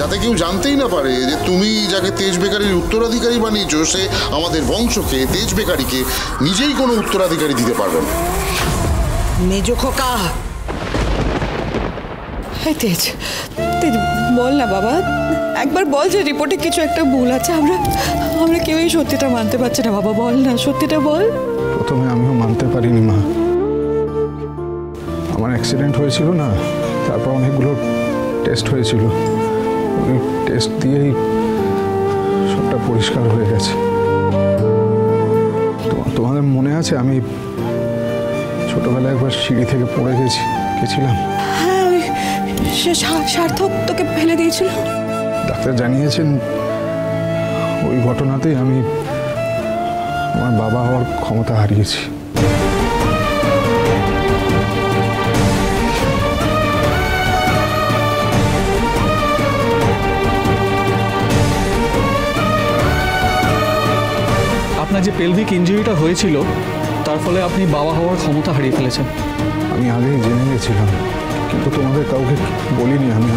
যাতে কেউ জানতেই না পারে যে তুমি যাকে তেজ বেকারির উত্তরাধিকারী বানিয়েছো সে আমাদের বংশকে, তেজ বেকারিকে নিজেই কোনো উত্তরাধিকারী দিতে পারবে না। মেজো খোকা, তেজ তেজ বল না বাবা, একবার বল যে রিপোর্টে কিছু একটা ভুল আছে। আমরা কেউই সত্যিটা মানতে পারছি না বাবা, বল না, সত্যিটা বল। প্রথমে আমিও মানতে পারিনি মা, আমার অ্যাক্সিডেন্ট হয়েছিল না, তারপর অনেকগুলো টেস্ট হয়েছিল, ওই টেস্ট দিয়েই সবটা পরিষ্কার হয়ে গেছে। তোমাদের মনে আছে আমি ছোটবেলায় একবার সিঁড়ি থেকে পড়ে গেছিলাম? হ্যাঁ, সে সার্থক তোকে ফেলে দিয়েছিল। ডাক্তার জানিয়েছেন ওই ঘটনাতেই আমি আমার বাবা হওয়ার ক্ষমতা হারিয়েছি। আপনার যে পেলভিক ইনজুরিটা হয়েছিল তার ফলে আপনি বাবা হওয়ার ক্ষমতা হারিয়ে ফেলেছেন। আমি আগেই জেনে গেছিলাম, কিন্তু তোমাদের কাউকে বলিনি, আমি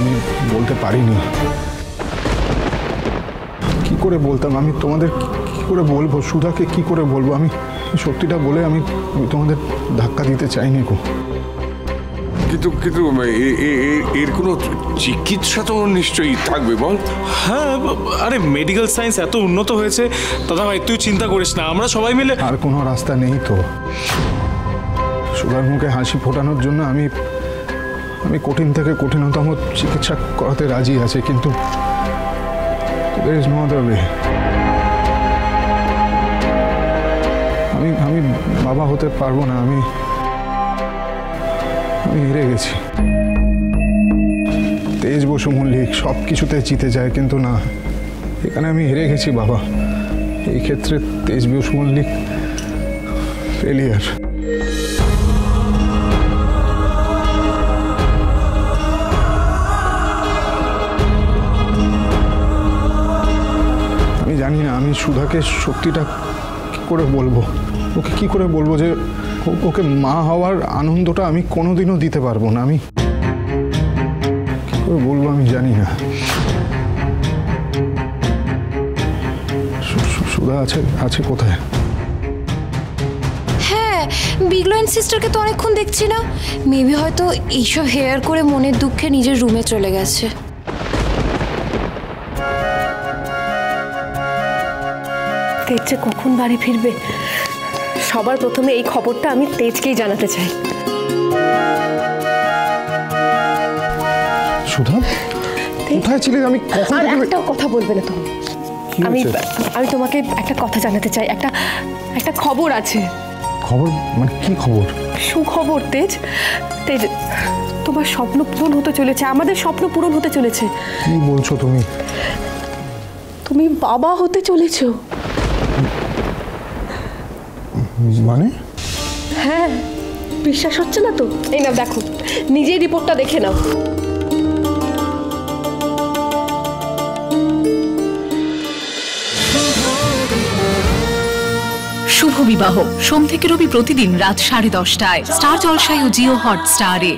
বলতে পারিনি। কি করে বলতাম আমি তোমাদের, কি করে বলবো সুধাকে, কি করে বলবো? আমি সত্যিটা বলে আমি তোমাদের ধাক্কা দিতে চাইনি গো। কিন্তু এর কোনো চিকিৎসা তো নিশ্চয়ই থাকবে, বল? হ্যাঁ, আরে মেডিকেল সায়েন্স এত উন্নত হয়েছে দাদা ভাই, তুই চিন্তা করিস না, আমরা সবাই মিলে। আর কোনো রাস্তা নেই তো? সুধার মুখে হাসি ফোটানোর জন্য আমি কঠিন থেকে কঠিনতম চিকিৎসা করাতে রাজি আছি, কিন্তু there is no other way. আমি বাবা হতে পারবো না, আমি হেরে গেছি। তেজ বসু মল্লিক সব কিছুতে জিতে যায়, কিন্তু না, এখানে আমি হেরে গেছি বাবা। এই ক্ষেত্রে তেজ বসু মল্লিক ফেলিয়ার। আমি জানি না আমি সুধাকে সত্যিটা কি করে বলবো, ওকে কি করে বলবো যে ওকে মা হওয়ার আনন্দটা আমি কোনোদিনও দিতে পারবো না। আমি কি করে বলবো আমি জানি না। সুধা আছে কোথায়? হ্যাঁ, বিগলো এন্ড সিস্টারকে তো অনেকক্ষণ দেখছি না। মেবি হয়তো এইসব হেয়ার করে মনের দুঃখে নিজের রুমে চলে গেছে। তেজ যে কখন বাড়ি ফিরবে, সবার প্রথমে এই খবরটা আমি তেজকেই জানাতে চাই। সুধা কোথায় ছিলে? আমি কখন একটাও কথা বলবে না তুমি। আমি তোমাকে একটা কথা জানাতে চাই, একটা খবর আছে। খবর মানে কি খবর? সুখবর তেজ। তেজ, তোমার স্বপ্ন পূরণ হতে চলেছে, আমাদের স্বপ্ন পূরণ হতে চলেছে। কি বলছো তুমি? তুমি বাবা হতে চলেছো। মানে? হ্যাঁ, বিশ্বাস হচ্ছে না তো? এই নাও দেখো, নিজেই রিপোর্টটা দেখে নাও। শুভ বিবাহ সোম থেকে রবি প্রতিদিন রাত 10:30টায় স্টার জলসায় ও জিও হটস্টারে।